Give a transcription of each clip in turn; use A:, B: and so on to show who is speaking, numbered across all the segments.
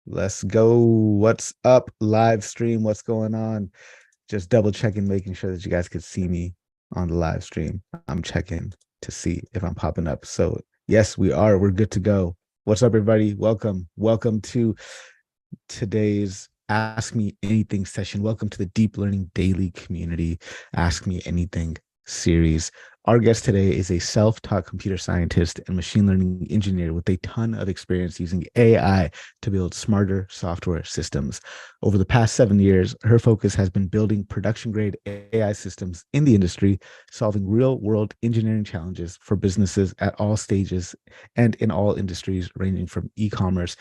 A: Let's go. What's up, live stream? What's going on? Just double checking, making sure that you guys could see me on the live stream. I'm checking to see if I'm popping up. So yes, we are. We're good to go. What's up, everybody? Welcome. Welcome to today's Ask Me Anything session. Welcome to the Deep Learning Daily Community Ask Me Anything series. Our guest today is a self-taught computer scientist and machine learning engineer with a ton of experience using AI to build smarter software systems. Over the past 7 years, her focus has been building production-grade AI systems in the industry, solving real-world engineering challenges for businesses at all stages and in all industries, ranging from e-commerce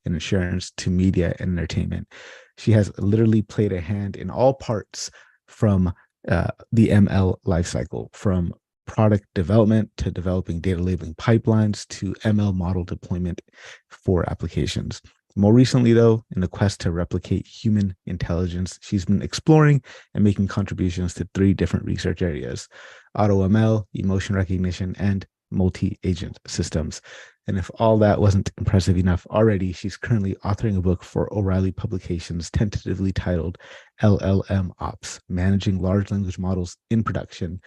A: and insurance to media and entertainment. She has literally played a hand in all parts from the ML lifecycle, from product development to developing data labeling pipelines to ML model deployment for applications. More recently, though, in the quest to replicate human intelligence, she's been exploring and making contributions to 3 different research areas: AutoML, emotion recognition, and multi-agent systems. And if all that wasn't impressive enough already, she's currently authoring a book for O'Reilly Publications, tentatively titled LLMOps, Managing Large Language Models in Production.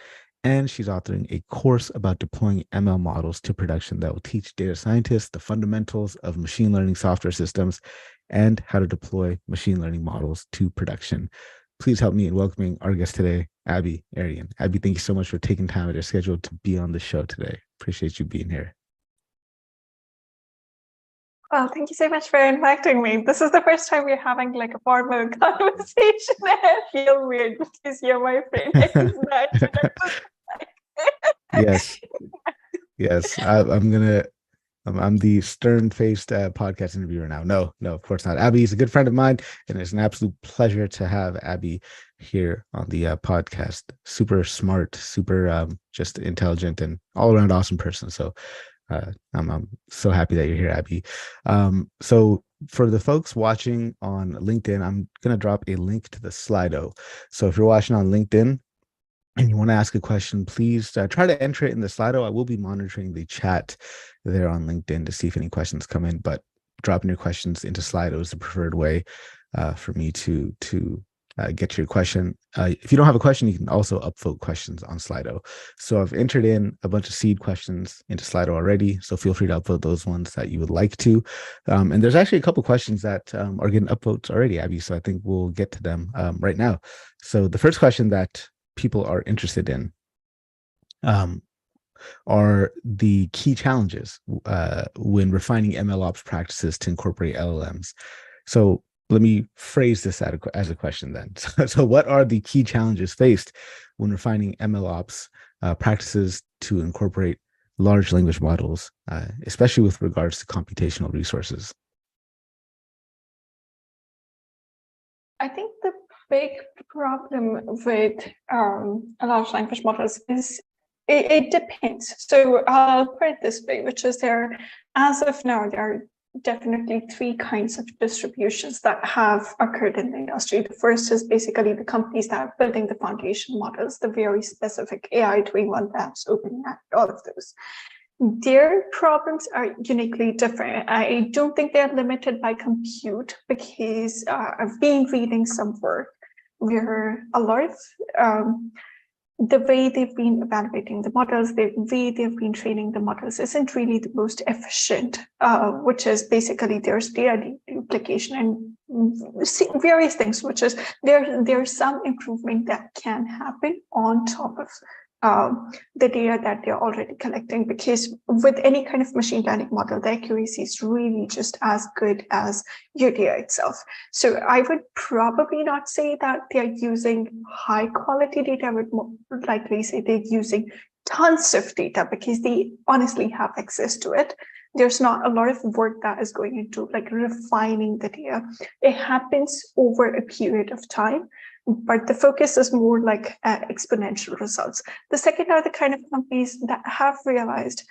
A: And she's authoring a course about deploying ML models to production that will teach data scientists the fundamentals of machine learning software systems and how to deploy machine learning models to production. Please help me in welcoming our guest today, Abi Aryan. Abi, thank you so much for taking time out of your schedule to be on the show today. Appreciate you being here.
B: Well, thank you so much for inviting me. This is the first time we're having like a formal conversation. I feel weird because you're my friend.
A: Yes. Yes. I'm the stern-faced podcast interviewer now. No, of course not. Abi is a good friend of mine, and it's an absolute pleasure to have Abi here on the podcast. Super smart, super just intelligent, and all-around awesome person. So I'm so happy that you're here, Abi. So for the folks watching on LinkedIn, I'm going to drop a link to the Slido. So if you're watching on LinkedIn and you want to ask a question, please try to enter it in the Slido. I will be monitoring the chat there on LinkedIn to see if any questions come in, but dropping your questions into Slido is the preferred way for me to get to your question. If you don't have a question, you can also upvote questions on Slido. So I've entered in a bunch of seed questions into Slido already, so feel free to upvote those ones that you would like to. And there's actually a couple questions that are getting upvotes already, Abi, so I think we'll get to them right now. So the first question that people are interested in are the key challenges when refining MLOps practices to incorporate LLMs. So let me phrase this as a question then. So what are the key challenges faced when refining MLOps practices to incorporate large language models, especially with regards to computational resources?
B: I think the big problem with large language models is it depends. So I'll put it this way, which is as of now, there are definitely 3 kinds of distributions that have occurred in the industry. The first is basically the companies that are building the foundation models, the very specific AI doing one labs, OpenAI, all of those. Their problems are uniquely different. I don't think they're limited by compute because I've been reading some work where a lot of the way they've been evaluating the models, the way they've been training the models isn't really the most efficient, which is basically there's data duplication and various things, which is there's some improvement that can happen on top of the data that they're already collecting, because with any kind of machine learning model, the accuracy is really just as good as your data itself. So I would probably not say that they're using high quality data. I would more likely say they're using tons of data because they honestly have access to it. There's not a lot of work that is going into like refining the data. It happens over a period of time, but the focus is more like exponential results. The second are the kind of companies that have realized,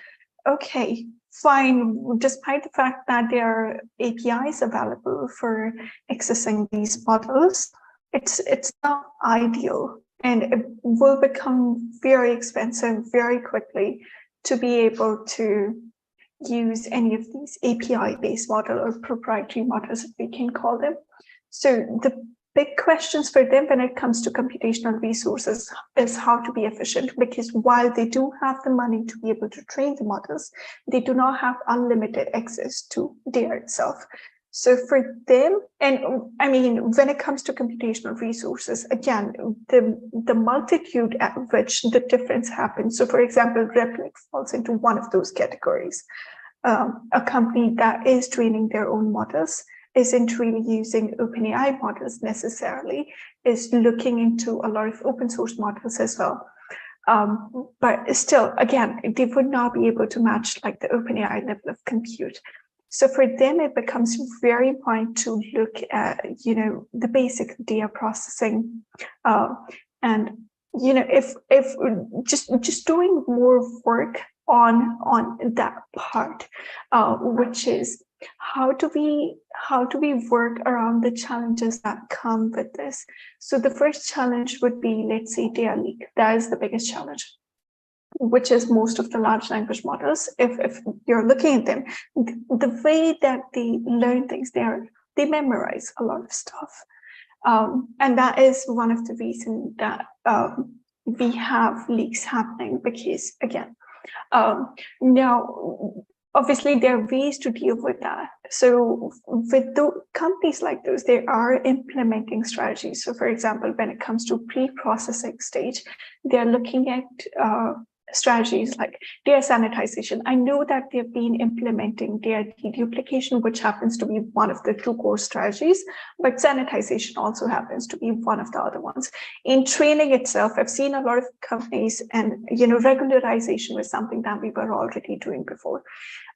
B: okay, fine, despite the fact that there are APIs available for accessing these models, it's not ideal And it will become very expensive very quickly to be able to use any of these API-based model or proprietary models, if we can call them. So the big questions for them when it comes to computational resources is how to be efficient, because while they do have the money to be able to train the models, they do not have unlimited access to data itself. So for them, and I mean, when it comes to computational resources, again, the multitude at which the difference happens. So for example, Replit falls into one of those categories. A company that is training their own models isn't really using OpenAI models necessarily, is looking into a lot of open source models as well. But still, again, they would not be able to match like the OpenAI level of compute. So for them, it becomes very important to look at, the basic data processing, and if just doing more work on that part, which is how do we work around the challenges that come with this. So the first challenge would be, let's say, data leak. That is the biggest challenge, which is most of the large language models. If you're looking at them, the way that they learn things, they memorize a lot of stuff. And that is one of the reasons that we have leaks happening, because again, now obviously there are ways to deal with that. So with the companies like those, they are implementing strategies. So for example, when it comes to pre-processing stage, they're looking at strategies like data sanitization. I know that they've been implementing data deduplication, which happens to be one of the two core strategies, but sanitization also happens to be one of the other ones. In training itself, I've seen a lot of companies, and regularization was something that we were already doing before.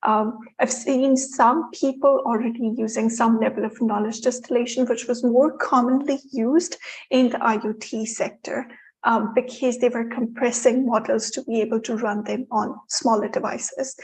B: I've seen some people already using some level of knowledge distillation, which was more commonly used in the IoT sector. Because they were compressing models to be able to run them on smaller devices.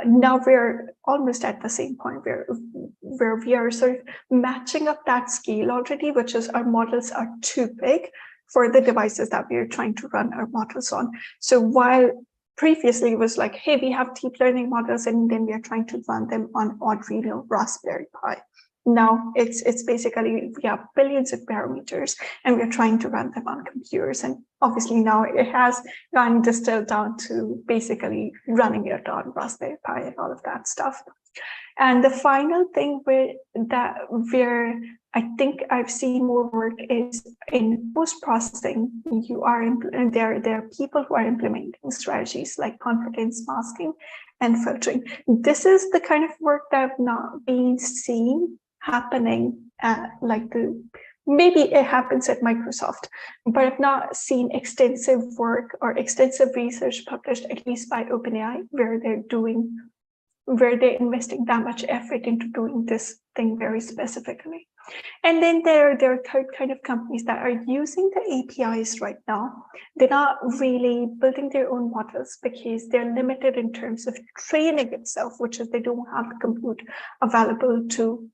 B: Now we're almost at the same point where we are sort of matching up that scale already, which is our models are too big for the devices that we are trying to run our models on. So while previously it was like, hey, we have deep learning models and then we are trying to run them on Arduino Raspberry Pi. Now it's basically we have billions of parameters and we're trying to run them on computers. And obviously now it has gotten distilled down to basically running it on Raspberry Pi and all of that stuff. And the final thing where I think I've seen more work is in post-processing. There are people who are implementing strategies like confidence masking and filtering. This is the kind of work that I've not been seeing happening at maybe it happens at Microsoft, but I've not seen extensive work or extensive research published, at least by OpenAI, where they're investing that much effort into doing this thing very specifically. And then there are third kind of companies that are using the APIs right now. They're not really building their own models because they're limited in terms of training itself, which is they don't have the compute available to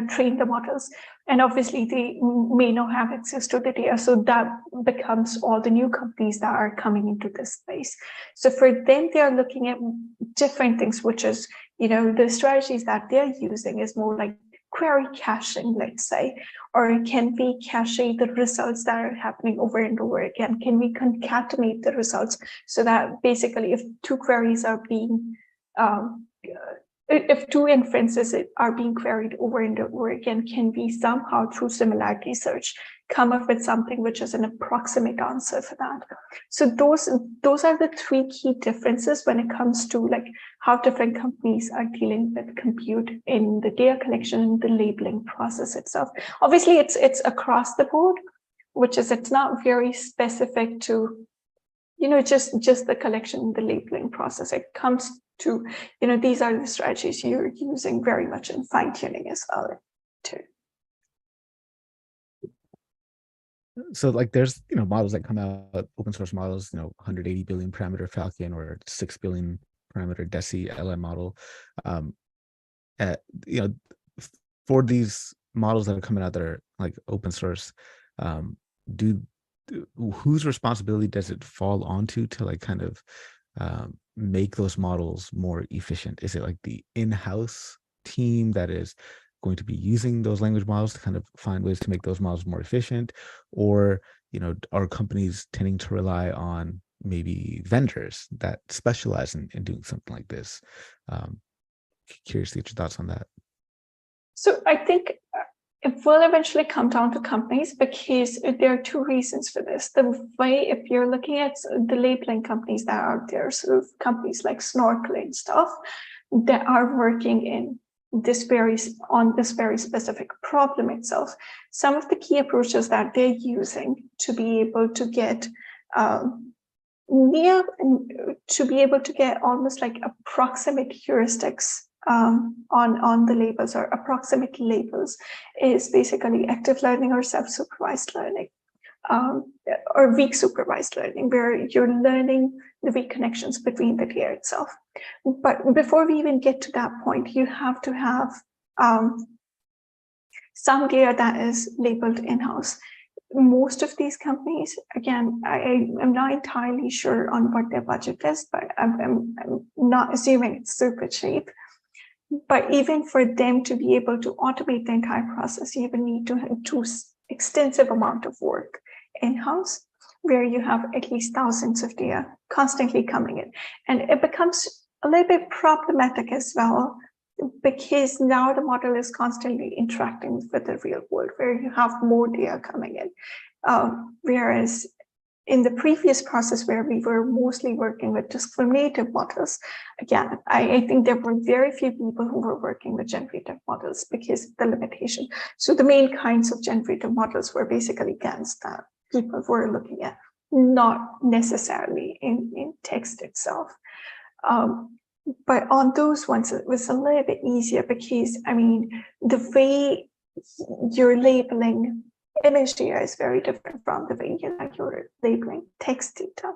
B: train the models. And obviously they may not have access to the data. So that becomes all the new companies that are coming into this space. So for them, they are looking at different things, which is, the strategies that they're using is more like query caching, let's say, or can we cache the results that are happening over and over again? Can we concatenate the results so that basically if two queries are being if two inferences are being queried over and over again, can we somehow, through similarity search, come up with something which is an approximate answer for that? So those are the three key differences when it comes to how different companies are dealing with compute in the data collection and the labeling process itself. Obviously, it's across the board, which is it's not very specific to just the collection and the labeling process. It comes to, these are the strategies you're using very much in fine-tuning as well too.
A: So there's models that come out, open source models, 180 billion parameter Falcon or 6 billion parameter DESI LM model. For these models that are coming out that are open source, do whose responsibility does it fall onto to like kind of make those models more efficient? Is it like the in-house team that is going to be using those language models to kind of find ways to make those models more efficient? Or, are companies tending to rely on maybe vendors that specialize in doing something like this? Curious to get your thoughts on that.
B: So I think it will eventually come down to companies, because there are two reasons for this. The way, if you're looking at the labeling companies that are out there, sort of companies like Snorkel and stuff, that are working in on this very specific problem itself. Some of the key approaches that they're using to be able to get almost like approximate heuristics on the labels, or approximate labels, is basically active learning or self-supervised learning, or weak supervised learning, where you're learning the weak connections between the data itself. But before we even get to that point, you have to have some data that is labeled in-house. Most of these companies, again, I am not entirely sure on what their budget is, but I'm not assuming it's super cheap. But even for them to be able to automate the entire process, you even need to do extensive amount of work in-house, where you have at least thousands of data constantly coming in. And it becomes a little bit problematic as well, because now the model is constantly interacting with the real world, where you have more data coming in. Whereas in the previous process, where we were mostly working with discriminative models, again, I think there were very few people who were working with generative models because of the limitation. So the main kinds of generative models were basically GANs that people were looking at, not necessarily in text itself. But on those ones, it was a little bit easier, because, I mean, the way you're labeling image data is very different from the way you're labeling text data.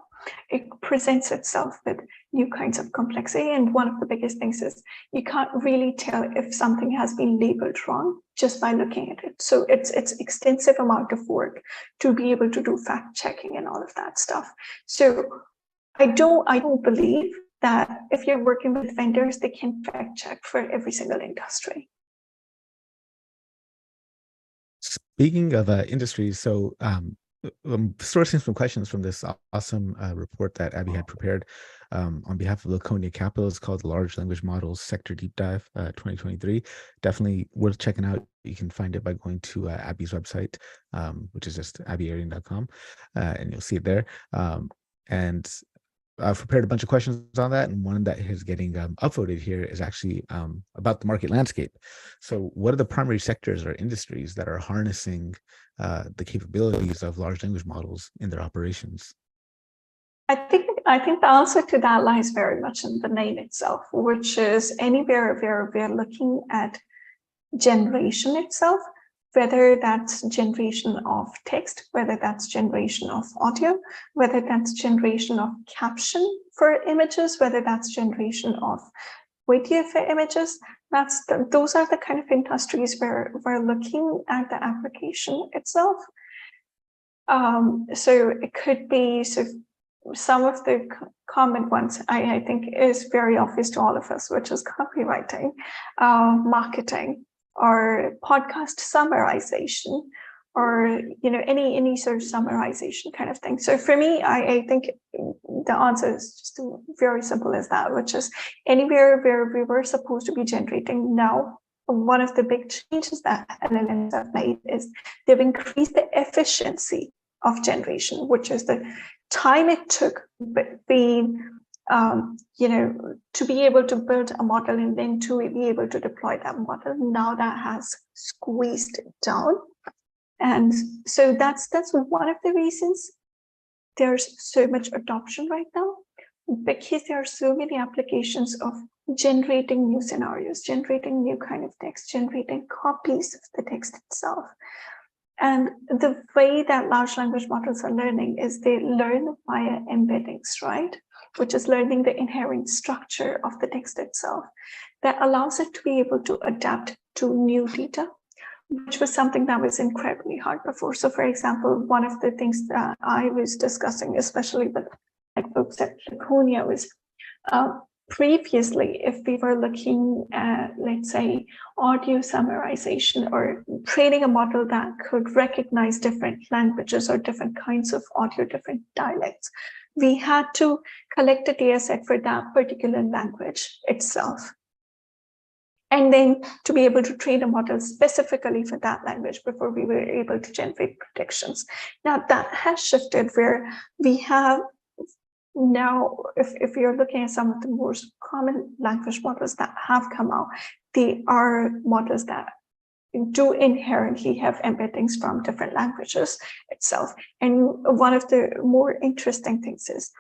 B: It presents itself with new kinds of complexity. And one of the biggest things is you can't really tell if something has been labeled wrong just by looking at it. So it's extensive amount of work to be able to do fact checking and all of that stuff. So I don't believe that if you're working with vendors, they can fact check for every single industry.
A: Speaking of industries, so sourcing some questions from this awesome report that Abi had prepared on behalf of Laconia Capital. It's called Large Language Models Sector Deep Dive 2023. Definitely worth checking out. You can find it by going to Abi's website, which is just abiaryan.com, and you'll see it there. And I've prepared a bunch of questions on that, and one that is getting upvoted here is actually about the market landscape. So what are the primary sectors or industries that are harnessing the capabilities of large language models in their operations?
B: I think the answer to that lies very much in the name itself, which is anywhere where we're looking at generation itself, whether that's generation of text, whether that's generation of audio, whether that's generation of caption for images, whether that's generation of video for images. Those are the kind of industries where we're looking at the application itself. So it could be some of the common ones I think is very obvious to all of us, which is copywriting, marketing, or podcast summarization, or any sort of summarization kind of thing. So for me, I think the answer is just very simple as that, which is anywhere where we were supposed to be generating now. One of the big changes that LLMs have made is they've increased the efficiency of generation, which is the time it took between to be able to build a model and then to be able to deploy that model. Now that has squeezed down. And so that's one of the reasons there's so much adoption right now, because there are so many applications of generating new scenarios, generating new kind of text, generating copies of the text itself. And the way that large language models are learning is they learn via embeddings, right? Which is learning the inherent structure of the text itself that allows it to be able to adapt to new data, which was something that was incredibly hard before. So for example, one of the things that I was discussing, especially with like folks at Laconia, was previously, if we were looking at, let's say, audio summarization or training a model that could recognize different languages or different kinds of audio, different dialects, we had to collect a data set for that particular language itself. And then to be able to train a model specifically for that language before we were able to generate predictions. Now that has shifted where we have now, if you're looking at some of the most common language models that have come out, they are models that do inherently have embeddings from different languages itself. And one of the more interesting things is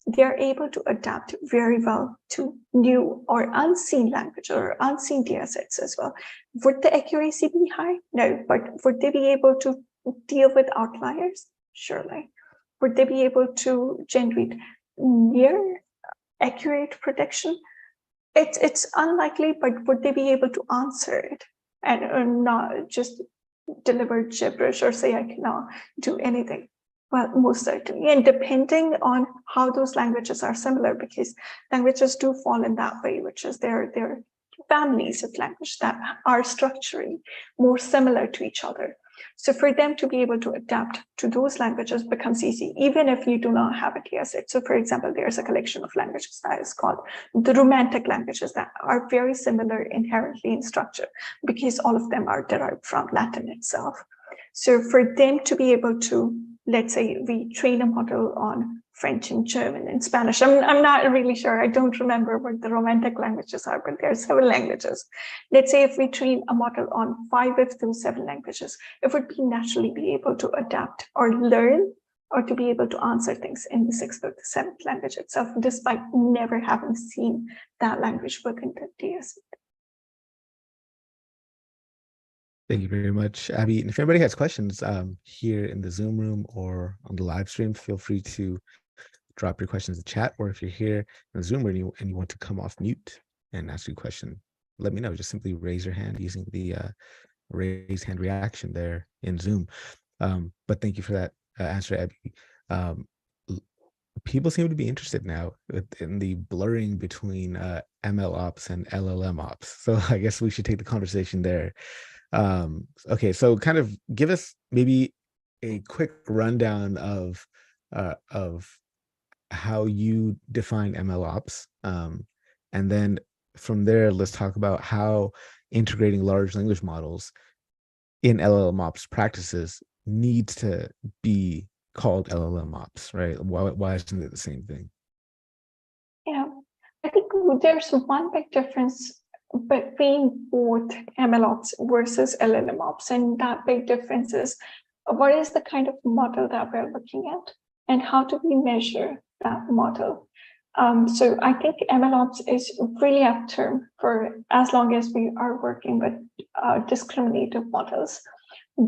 B: they're able to adapt very well to new or unseen language or unseen data sets as well. Would the accuracy be high? No, but would they be able to deal with outliers? Surely. Would they be able to generate near accurate prediction? It's unlikely, but would they be able to answer it and not just deliver gibberish or say I cannot do anything? Well, most certainly, and depending on how those languages are similar, because languages do fall in that way, which is they're families of language that are structurally more similar to each other. So for them to be able to adapt to those languages becomes easy, even if you do not have a data set. So for example, there's a collection of languages that is called the Romantic languages that are very similar inherently in structure because all of them are derived from Latin itself. So for them to be able to, let's say we train a model on French and German and Spanish. I'm not really sure. I don't remember what the Romantic languages are, but there are 7 languages. Let's say if we train a model on 5 of those 7 languages, it would be naturally be able to adapt or learn or to be able to answer things in the 6th or the 7th language itself, despite never having seen that language within the data set.
A: Thank you very much, Abby. And if anybody has questions here in the Zoom room or on the live stream, feel free to drop your questions in the chat, or if you're here in the Zoom room and you want to come off mute and ask you a question, let me know. Just simply raise your hand using the raise hand reaction there in Zoom. But thank you for that answer, Abby. People seem to be interested now in the blurring between MLOps and LLMOps. So I guess we should take the conversation there. Okay, so kind of give us maybe a quick rundown of how you define MLOps, and then from there, let's talk about how integrating large language models in LLMOps practices needs to be called LLMOps, right? Why isn't it the same thing?
B: Yeah, I think there's one big difference between both MLOps versus LLMOps, and that big difference is what is the kind of model that we're looking at and how do we measure that model. So I think MLOps is really a term for as long as we are working with discriminative models,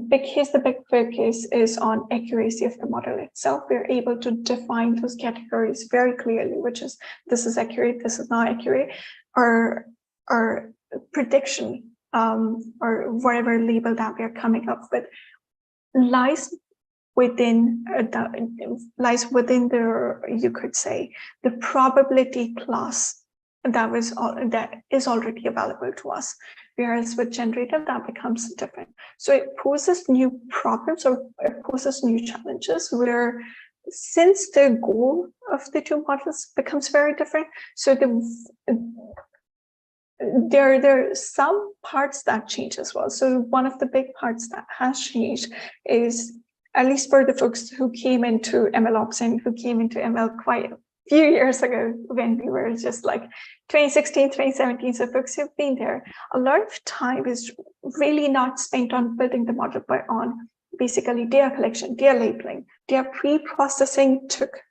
B: because the big focus is on accuracy of the model itself. We're able to define those categories very clearly, which is this is accurate, this is not accurate, or prediction, or whatever label that we're coming up with lies within the, you could say, the probability class that is already available to us. Whereas with generative, that becomes different. So it poses new problems or it poses new challenges where, since the goal of the 2 models becomes very different, so there are some parts that change as well. So one of the big parts that has changed is, at least for the folks who came into MLOps and who came into ML quite a few years ago when we were just like 2016, 2017, so folks who've been there, a lot of time is really not spent on building the model, but on basically data collection, data labeling. Data pre-processing took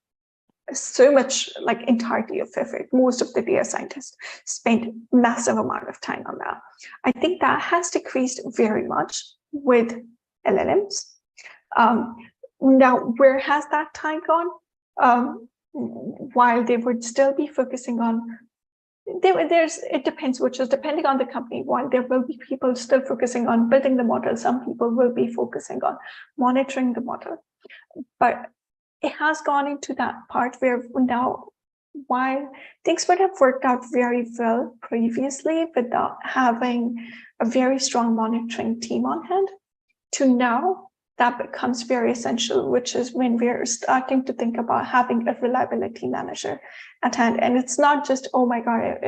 B: so much, like entirety of effort. Most of the data scientists spent massive amount of time on that. I think that has decreased very much with LLMs. Now, where has that time gone? While they would still be focusing on it depends, which is depending on the company. While there will be people still focusing on building the model, some people will be focusing on monitoring the model. But it has gone into that part where now, while things would have worked out very well previously without having a very strong monitoring team on hand, to now that becomes very essential, which is when we're starting to think about having a reliability manager at hand. And it's not just, oh my God,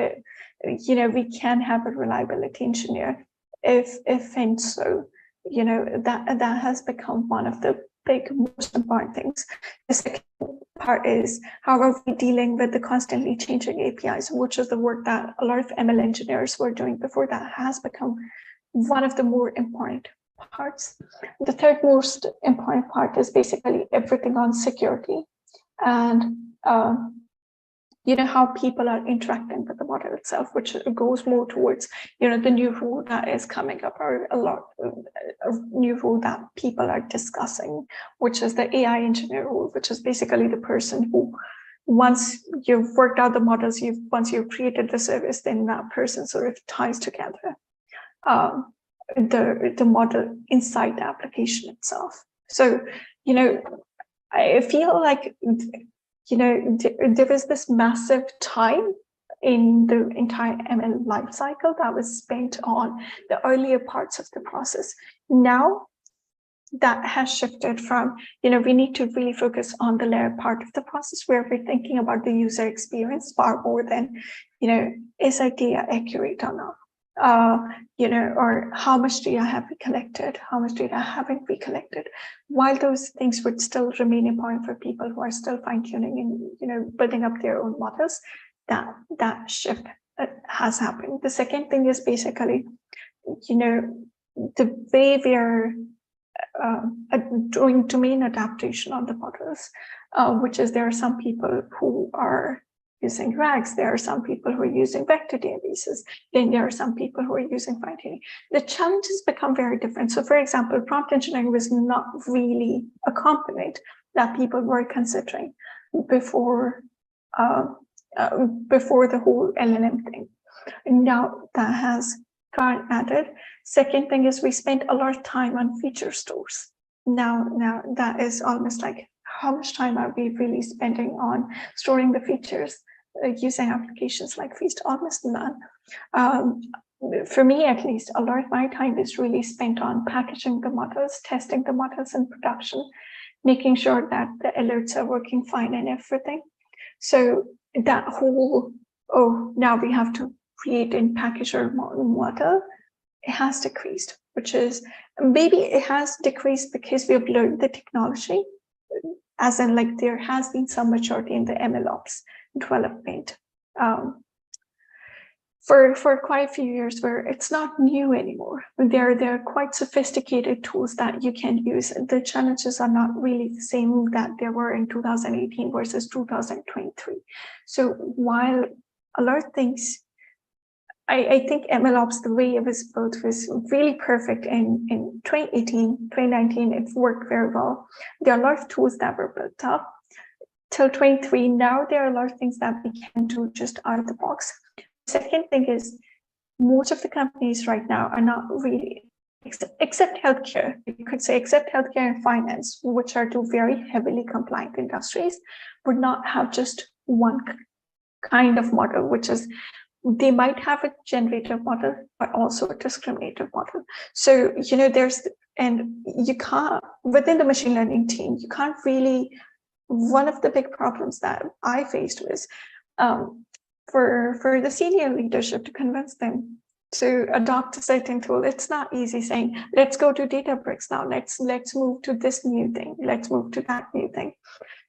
B: we can have a reliability engineer if and so, that has become one of the most important things. The second part is how are we dealing with the constantly changing APIs, which is the work that a lot of ML engineers were doing before. That has become one of the more important parts. The third most important part is basically everything on security and how people are interacting with the model itself, which goes more towards the new rule that is coming up, or a new rule that people are discussing, which is the AI engineer rule, which is basically the person who, once you've worked out the models, once you've created the service, then that person sort of ties together the model inside the application itself. So, I feel like, there is this massive time in the entire ML lifecycle that was spent on the earlier parts of the process. Now that has shifted from, we need to really focus on the layer part of the process where we're thinking about the user experience far more than, is our data accurate or not? Or how much data have we collected? How much data haven't we collected? While those things would still remain important for people who are still fine-tuning and building up their own models, that shift has happened. The second thing is basically, the way we're doing domain adaptation on the models, which is there are some people who are using RAGs, there are some people who are using vector databases, then there are some people who are using fine-tuning. The challenges become very different. So for example, prompt engineering was not really a component that people were considering before the whole LLM thing. And now that has gotten added. Second thing is we spent a lot of time on feature stores. Now that is almost like, how much time are we really spending on storing the features using applications like Feast? Almost none. For me, at least, a lot of my time is really spent on packaging the models, testing the models in production, making sure that the alerts are working fine and everything. So that whole, now we have to create and package our model, it has decreased, which is, maybe it has decreased because we have learned the technology, as in like there has been some maturity in the MLOps development for quite a few years, where it's not new anymore. There are quite sophisticated tools that you can use. The challenges are not really the same that there were in 2018 versus 2023. So while a lot of things, I think MLOps, the way it was built, was really perfect in 2018, 2019, it worked very well. There are a lot of tools that were built up. Till 23, now there are a lot of things that we can do just out of the box. Second thing is, most of the companies right now are not really, except healthcare, you could say, except healthcare and finance, which are two very heavily compliant industries, would not have just one kind of model, which is, they might have a generative model, but also a discriminative model. So, and you can't, within the machine learning team, you can't really, one of the big problems that I faced was for the senior leadership to convince them to adopt a certain tool. It's not easy saying, let's go to Databricks now, let's move to this new thing, let's move to that new thing.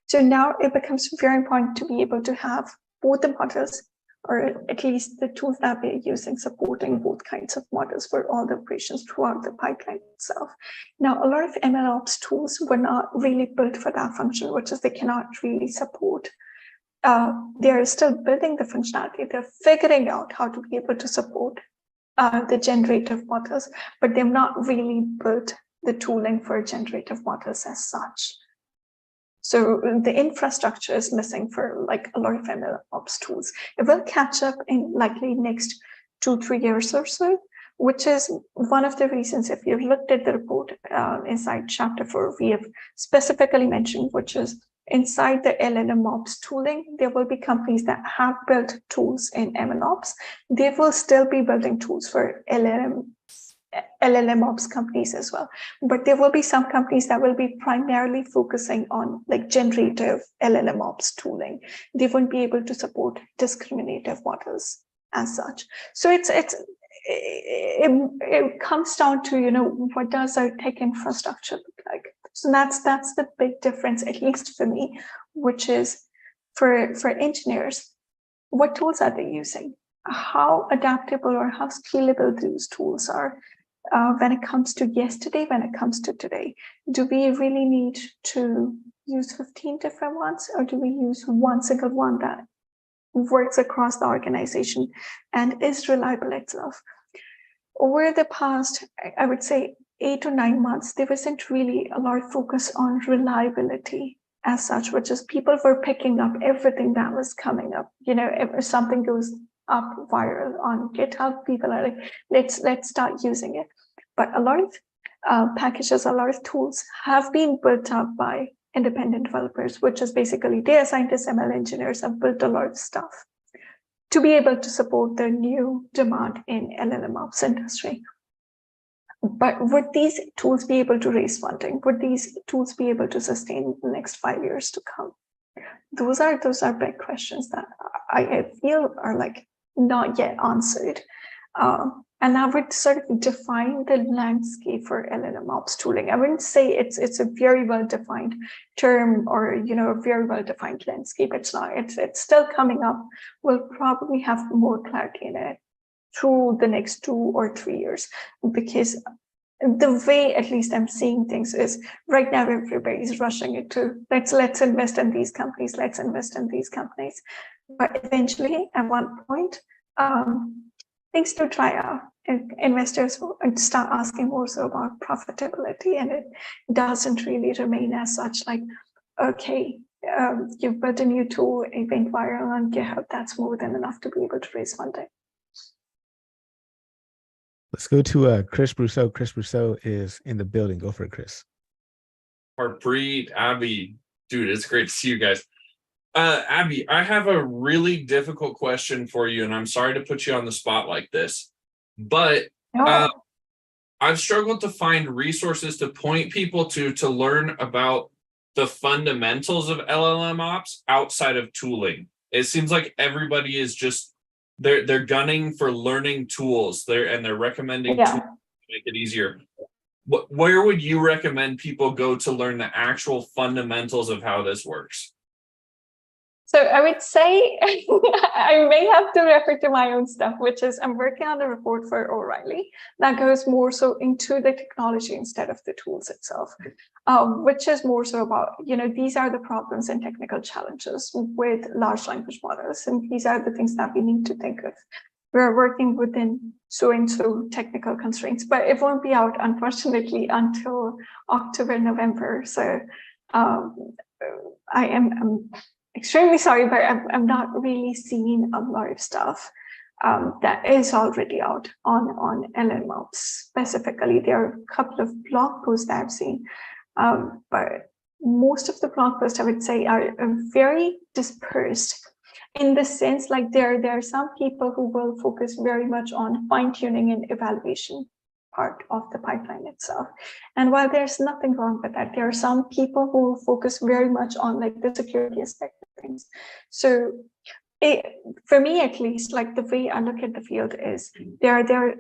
B: So now it becomes very important to be able to have both the models, or at least the tools that we're using, supporting both kinds of models for all the operations throughout the pipeline itself. Now, a lot of MLOps tools were not really built for that function, which is they cannot really support. They're still building the functionality. They're figuring out how to be able to support the generative models, but they've not really built the tooling for generative models as such. So the infrastructure is missing for like a lot of MLOps tools. It will catch up in likely next 2-3 years or so, which is one of the reasons, if you've looked at the report inside chapter 4, we have specifically mentioned, which is inside the LLMOps tooling, there will be companies that have built tools in MLOps. They will still be building tools for LLMOps companies as well. But there will be some companies that will be primarily focusing on like generative LLMOps tooling. They won't be able to support discriminative models as such. So it comes down to, what does our tech infrastructure look like? So that's the big difference, at least for me, which is for engineers, what tools are they using? How adaptable or how scalable those tools are when it comes to yesterday, when it comes to today. Do we really need to use 15 different ones, or do we use one single one that works across the organization and is reliable itself? Over the past, I would say, 8 to 9 months, there wasn't really a lot of focus on reliability as such, which is people were picking up everything that was coming up. If something goes up viral on GitHub, people are like, let's start using it. But a lot of packages, a lot of tools have been built up by independent developers, which is basically data scientists, ML engineers have built a lot of stuff to be able to support the new demand in LLMOps industry. But would these tools be able to raise funding? Would these tools be able to sustain the next 5 years to come? Those are big questions that I feel are like not yet answered. And I would sort of define the landscape for LLMOps tooling. I wouldn't say it's a very well-defined term or a very well-defined landscape. It's not. It's still coming up. We'll probably have more clarity in it through the next 2 or 3 years, because the way at least I'm seeing things is right now everybody's rushing into let's invest in these companies, let's invest in these companies. But eventually, at one point, things do dry out. And investors will start asking more so about profitability, and it doesn't really remain as such like, okay, you've built a new tool, it went viral on GitHub, that's more than enough to be able to raise funding.
A: Let's go to Chris Brousseau. Chris Brousseau is in the building. Go for it, Chris.
C: Harpreet, Abi, dude, it's great to see you guys. Abi, I have a really difficult question for you, and I'm sorry to put you on the spot like this, but I've struggled to find resources to point people to learn about the fundamentals of LLM ops outside of tooling. It seems like everybody is just they're gunning for learning tools. They're recommending tools to make it easier. Where would you recommend people go to learn the actual fundamentals of how this works?
B: So I would say I may have to refer to my own stuff, which is I'm working on a report for O'Reilly that goes more so into the technology instead of the tools itself, which is more so about, these are the problems and technical challenges with large language models. And these are the things that we need to think of. We're working within so-and-so technical constraints, but it won't be out, unfortunately, until October, November. So I'm extremely sorry, but I'm not really seeing a lot of stuff that is already out on LLMOps specifically. There are a couple of blog posts that I've seen, but most of the blog posts, I would say, are very dispersed in the sense like there are some people who will focus very much on fine-tuning and evaluation part of the pipeline itself. And while there's nothing wrong with that, there are some people who focus very much on like the security aspect of things. So for me, at least, like the way I look at the field is there are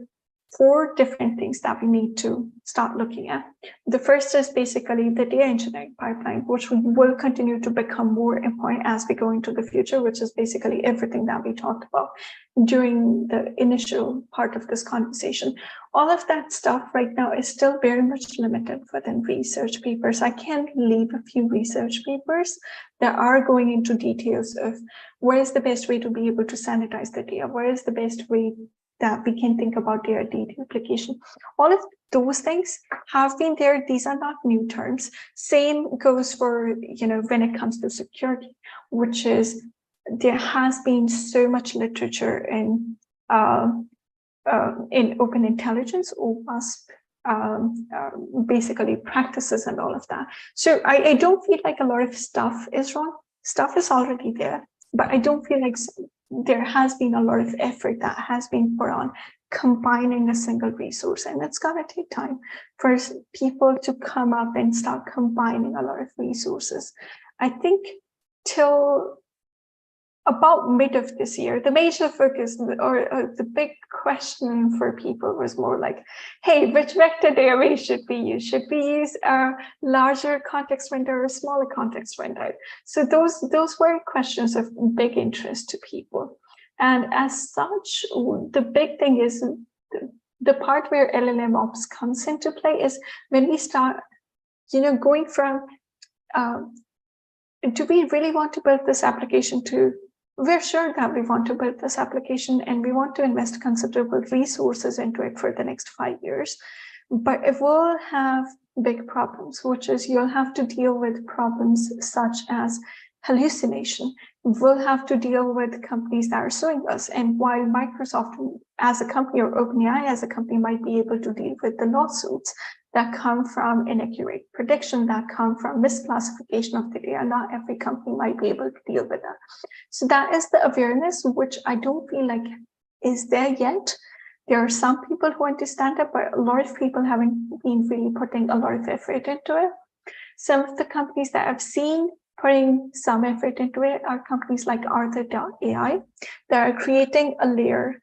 B: 4 different things that we need to start looking at. The first is basically the data engineering pipeline, which will continue to become more important as we go into the future, which is basically everything that we talked about during the initial part of this conversation. All of that stuff right now is still very much limited within research papers. I can leave a few research papers that are going into details of where is the best way to be able to sanitize the data, where is the best way that we can think about their deduplication. All of those things have been there. These are not new terms. Same goes for, when it comes to security, which is there has been so much literature in open intelligence, OWASP, basically practices and all of that. So I don't feel like a lot of stuff is wrong. Stuff is already there, but I don't feel like there has been a lot of effort that has been put on combining a single resource, and it's gonna take time for people to come up and start combining a lot of resources. I think till about mid of this year, the major focus or the big question for people was more like, hey, which vector database should we use? Should we use a larger context window or a smaller context window? So those were questions of big interest to people. And as such, the big thing is the part where LLMOps comes into play is when we start, going from, do we really want to build this application to, we're sure that we want to build this application and we want to invest considerable resources into it for the next 5 years. But it will have big problems, which is you'll have to deal with problems such as hallucination. We'll have to deal with companies that are suing us. And while Microsoft as a company or OpenAI as a company might be able to deal with the lawsuits that come from inaccurate prediction, that come from misclassification of the data, not every company might be able to deal with that. So that is the awareness, which I don't feel like is there yet. There are some people who understand it, but a lot of people haven't been really putting a lot of effort into it. Some of the companies that I've seen putting some effort into it are companies like Arthur.ai that are creating a layer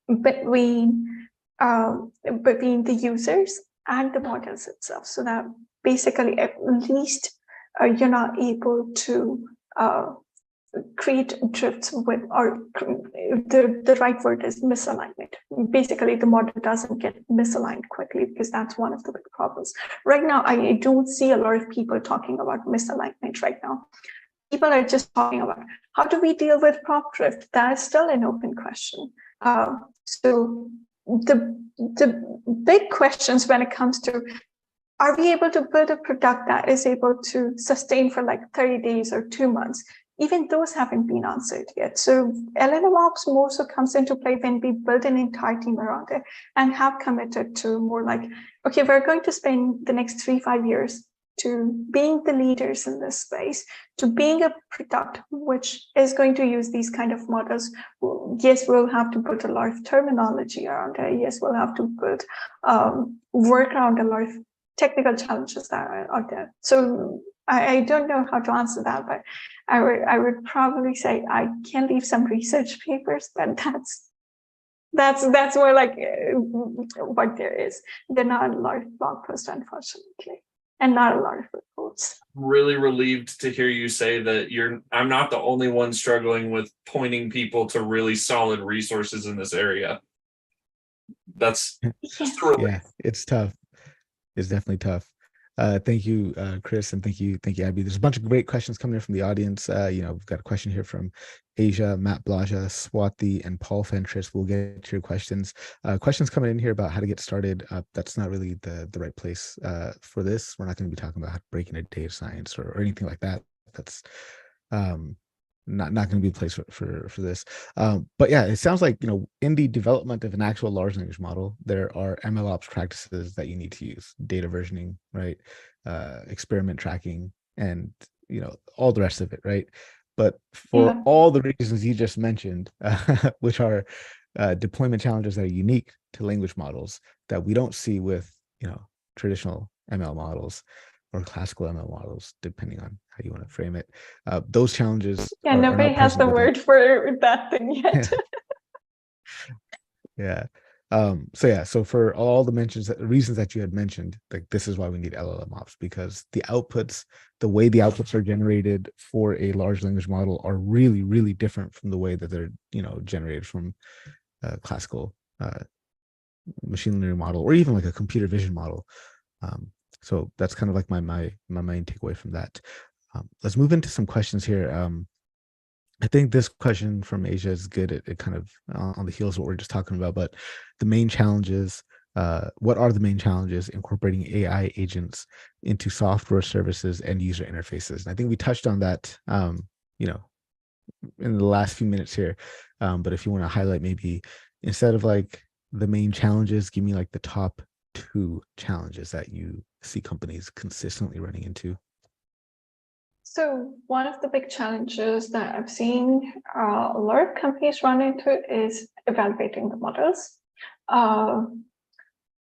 B: between the users and the models itself, so that basically at least you're not able to create drifts with, or the right word is misalignment. Basically, the model doesn't get misaligned quickly, because that's one of the big problems. Right now, I don't see a lot of people talking about misalignment right now. People are just talking about how do we deal with prompt drift. That is still an open question. So the big questions when it comes to, are we able to build a product that is able to sustain for like 30 days or 2 months? Even those haven't been answered yet. So LLMOps more so comes into play when we build an entire team around it and have committed to more like, okay, we're going to spend the next 3-5 years to being the leaders in this space, to being a product which is going to use these kind of models. Yes, we'll have to put a lot of terminology around it. Yes, we'll have to put work around a lot of technical challenges that are out there. So I don't know how to answer that, but I would probably say I can leave some research papers, but that's more like what there is. There are not a lot of blog posts, unfortunately, and not a lot of reports.
C: Really relieved to hear you say that I'm not the only one struggling with pointing people to really solid resources in this area. That's just a relief.
A: Yeah, it's tough. It's definitely tough. Thank you, Chris, and thank you, Abby. There's a bunch of great questions coming in from the audience. We've got a question here from Asia, Matt Blaja, Swati, and Paul Fentress. We'll get to your questions. Questions coming in here about how to get started. That's not really the right place for this. We're not going to be talking about how to break into data science or anything like that. That's not going to be the place for this. But yeah, it sounds like, in the development of an actual large language model, there are MLOps practices that you need to use: data versioning, right? Experiment tracking, and all the rest of it, right? But for all the reasons you just mentioned, which are deployment challenges that are unique to language models that we don't see with traditional ML models or classical ML models, depending on how you want to frame it. Those challenges.
B: Yeah, nobody has the word for that thing yet.
A: Yeah. So for all the reasons that you had mentioned, like, this is why we need LLMOps, because the way the outputs are generated for a large language model are really, really different from the way that they're, generated from classical machine learning model, or even like a computer vision model. So that's kind of like my main takeaway from that. Let's move into some questions here. I think this question from Asia is good. It kind of on the heels of what we're just talking about, but the main challenges, what are the main challenges incorporating AI agents into software services and user interfaces? And I think we touched on that, you know, in the last few minutes here. But if you want to highlight maybe instead of like the main challenges, give me like the top 2 challenges that you see companies consistently running into.
B: So one of the big challenges that I've seen a lot of companies run into is evaluating the models.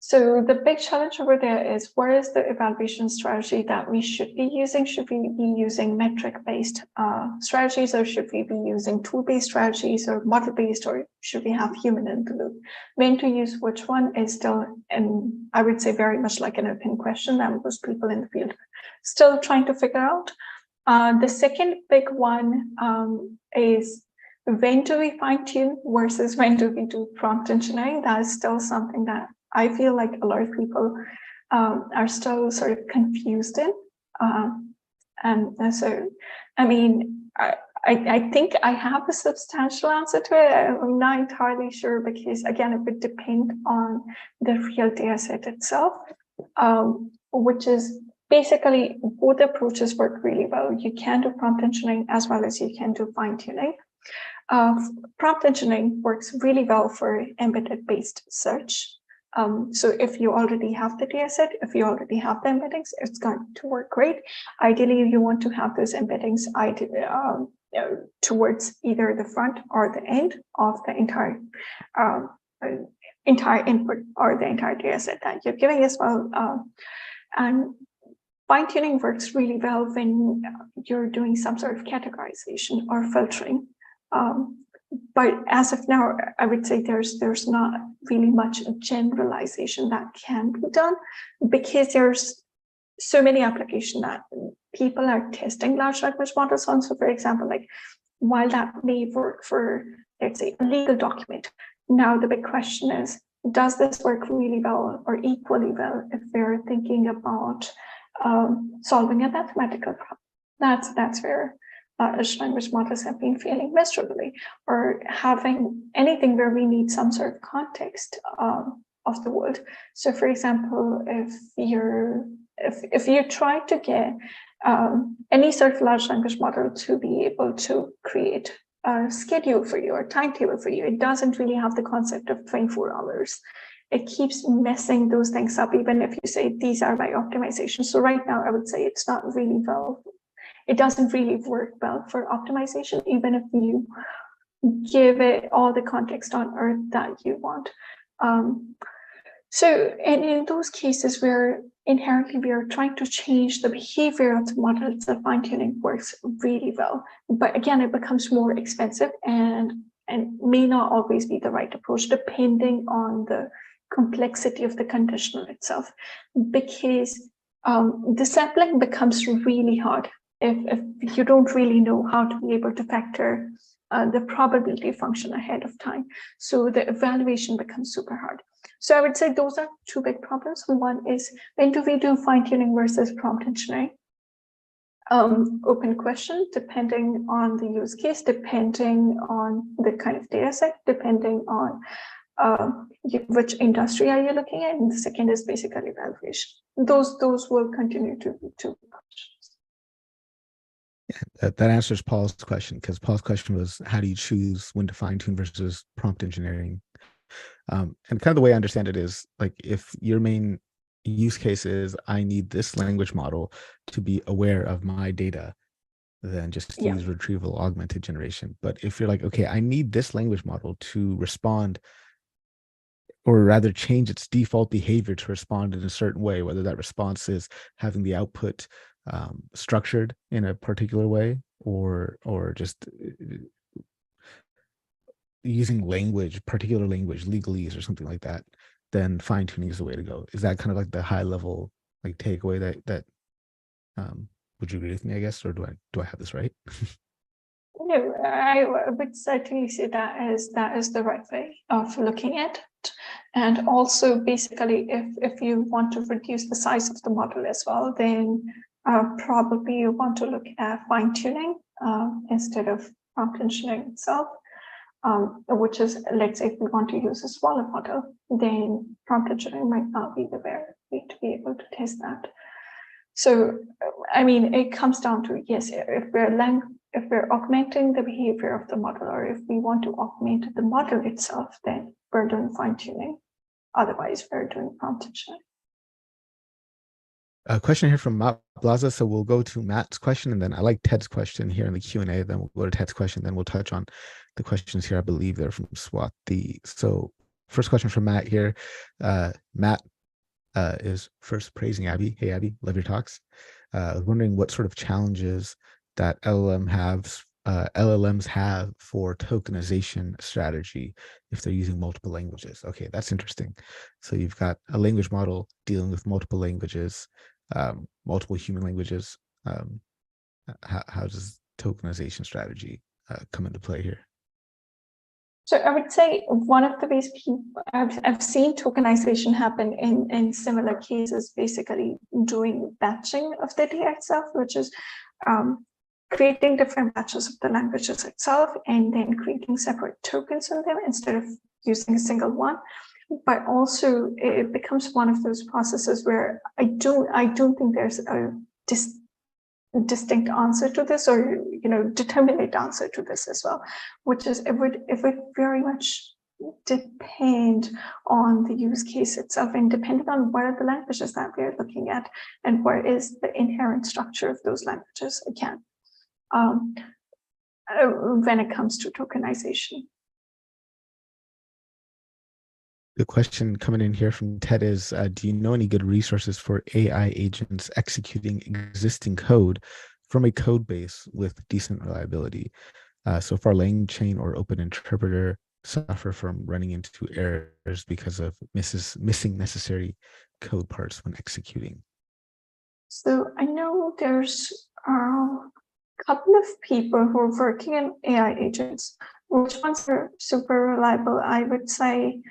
B: So the big challenge over there is, what is the evaluation strategy that we should be using? Should we be using metric-based strategies, or should we be using tool-based strategies, or model-based, or should we have human in the loop? When to use which one is still, and I would say very much like an open question that most people in the field still trying to figure out. The second big one is, when do we fine tune versus when do we do prompt engineering? That is still something that I feel like a lot of people are still sort of confused in. And so, I mean, I think I have a substantial answer to it. I'm not entirely sure, because again, it would depend on the real data set itself, which is basically both approaches work really well. You can do prompt engineering as well as you can do fine tuning. Prompt engineering works really well for embedded based search. So if you already have the data set, if you already have the embeddings, it's going to work great. Ideally, you want to have those embeddings towards either the front or the end of the entire input or the entire data set that you're giving as well. And fine tuning works really well when you're doing some sort of categorization or filtering. But as of now, I would say there's not really much generalization that can be done, because there's so many applications that people are testing large language models on. So for example, like, while that may work for, let's say, a legal document, now the big question is, does this work really well or equally well if we're thinking about solving a mathematical problem? That's where large language models have been failing miserably, or having anything where we need some sort of context of the world. So for example, if you try to get any sort of large language model to be able to create a schedule for you or timetable for you, it doesn't really have the concept of 24 hours. It keeps messing those things up, even if you say these are my optimizations. So right now, I would say it's not really well. It doesn't really work well for optimization, even if you give it all the context on earth that you want. So, and in those cases where inherently we are trying to change the behavior of the model, the fine tuning works really well. But again, it becomes more expensive and may not always be the right approach, depending on the complexity of the conditional itself, because the sampling becomes really hard if you don't really know how to be able to factor the probability function ahead of time. So the evaluation becomes super hard. So I would say those are two big problems. One is, when do we do fine tuning versus prompt engineering? Open question, depending on the use case, depending on the kind of data set, depending on which industry are you looking at, and the second is basically evaluation. Those will continue to be two questions.
A: Yeah, that answers Paul's question, because Paul's question was, how do you choose when to fine tune versus prompt engineering? And kind of the way I understand it is, like, if your main use case is, I need this language model to be aware of my data, then just use retrieval augmented generation. But if you're like, okay, I need this language model to respond, or rather change its default behavior to respond in a certain way, whether that response is having the output structured in a particular way, or just using particular language, legalese or something like that, then fine tuning is the way to go. Is that kind of like the high level like takeaway that would you agree with me, I guess, or do I have this right?
B: No, I would certainly say that is the right way of looking at it. And also, basically, if you want to reduce the size of the model as well, then probably you want to look at fine tuning instead of prompt engineering itself, which is, let's say if we want to use a smaller model, then prompt engineering might not be the way to be able to test that. So, I mean, it comes down to, yes, if we're augmenting the behavior of the model, or if we want to augment the model itself, then we're doing fine tuning. Otherwise, we're doing prompt engineering.
A: A question here from Matt Blaza. So we'll go to Matt's question, and then I like Ted's question here in the Q&A. Then we'll go to Ted's question. Then we'll touch on the questions here. I believe they're from Swati. So first question from Matt here. Matt is first praising Abi. Hey, Abi, love your talks. I was wondering what sort of challenges that LLMs have for tokenization strategy if they're using multiple languages. Okay, that's interesting. So you've got a language model dealing with multiple languages, multiple human languages. How does tokenization strategy come into play here?
B: So I would say one of the ways I've seen tokenization happen in similar cases, basically doing batching of the data itself, which is creating different batches of the languages itself and then creating separate tokens on them instead of using a single one. But also it becomes one of those processes where I don't think there's a distinct answer to this, or determinate answer to this as well, which is it would very much depend on the use case itself and depending on what are the languages that we're looking at and what is the inherent structure of those languages again when it comes to tokenization.
A: The question coming in here from Ted is, do you know any good resources for AI agents executing existing code from a code base with decent reliability? So far, LangChain or Open Interpreter suffer from running into errors because of missing necessary code parts when executing.
B: So I know there's a couple of people who are working in AI agents. Which ones are super reliable? I would say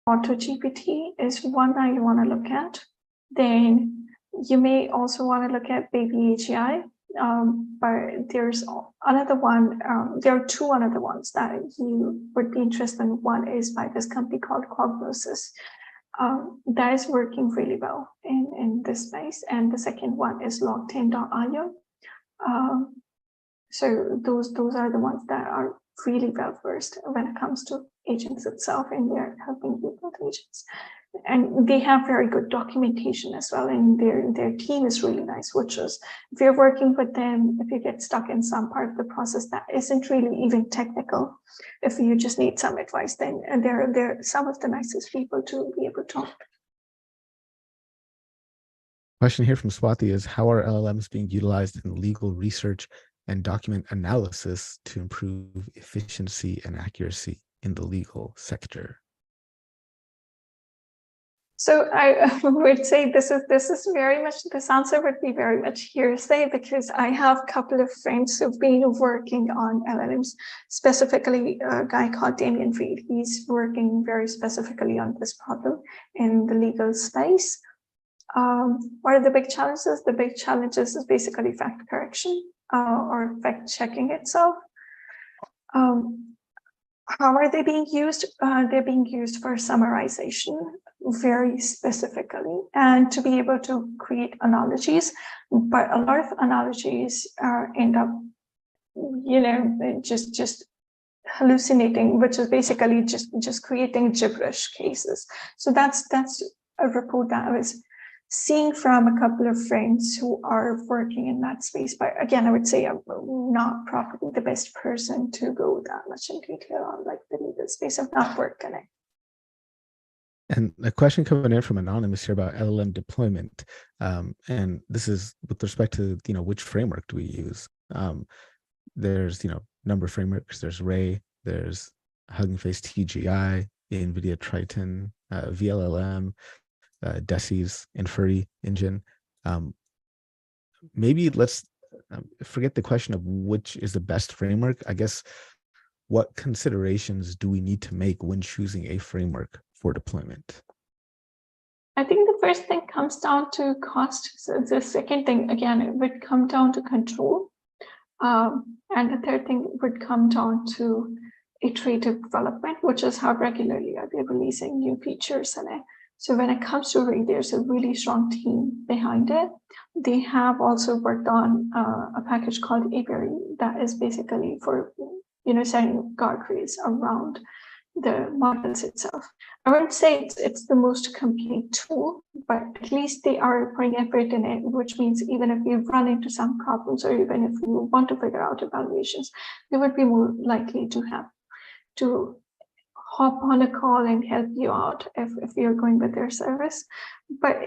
B: AutoGPT is one that you want to look at. Then you may also want to look at Baby AGI, but there's another one. There are two other ones that you would be interested in. One is by this company called Cognosis. That is working really well in this space. And the second one is Log10.io. So those are the ones that are really well versed when it comes to agents itself, and they're helping people with agents. And they have very good documentation as well, and their team is really nice, which is if you're working with them, if you get stuck in some part of the process that isn't really even technical, if you just need some advice, then they're some of the nicest people to be able to talk.
A: Question here from Swati is, how are LLMs being utilized in legal research and document analysis to improve efficiency and accuracy in the legal sector?
B: So I would say this is very much, this answer would be very much hearsay, because I have a couple of friends who've been working on LLMs, specifically a guy called Damien Reed. He's working very specifically on this problem in the legal space. What are the big challenges? The big challenges is basically fact correction or fact checking itself. How are they being used? They're being used for summarization very specifically, and to be able to create analogies. But a lot of analogies end up, just hallucinating, which is basically just creating gibberish cases. So that's a report that I was seeing from a couple of friends who are working in that space. But again, I would say I'm not probably the best person to go that much in detail on like the legal space. I've not worked in it.
A: And a question coming in from Anonymous here about LLM deployment. And this is with respect to, which framework do we use? There's, number of frameworks. There's Ray, there's Hugging Face TGI, NVIDIA Triton, VLLM, Desi's Inferry engine. Maybe let's forget the question of which is the best framework. I guess, what considerations do we need to make when choosing a framework for deployment?
B: I think the first thing comes down to cost. So the second thing, again, it would come down to control. And the third thing would come down to iterative development, which is how regularly are they releasing new features in it. So when it comes to Ray, there's a really strong team behind it. They have also worked on a package called Abi Aryan that is basically for setting guardrails around the models itself. I wouldn't say it's the most complete tool, but at least they are putting effort in it, which means even if you run into some problems or even if you want to figure out evaluations, you would be more likely to have to hop on a call and help you out if you're going with their service. But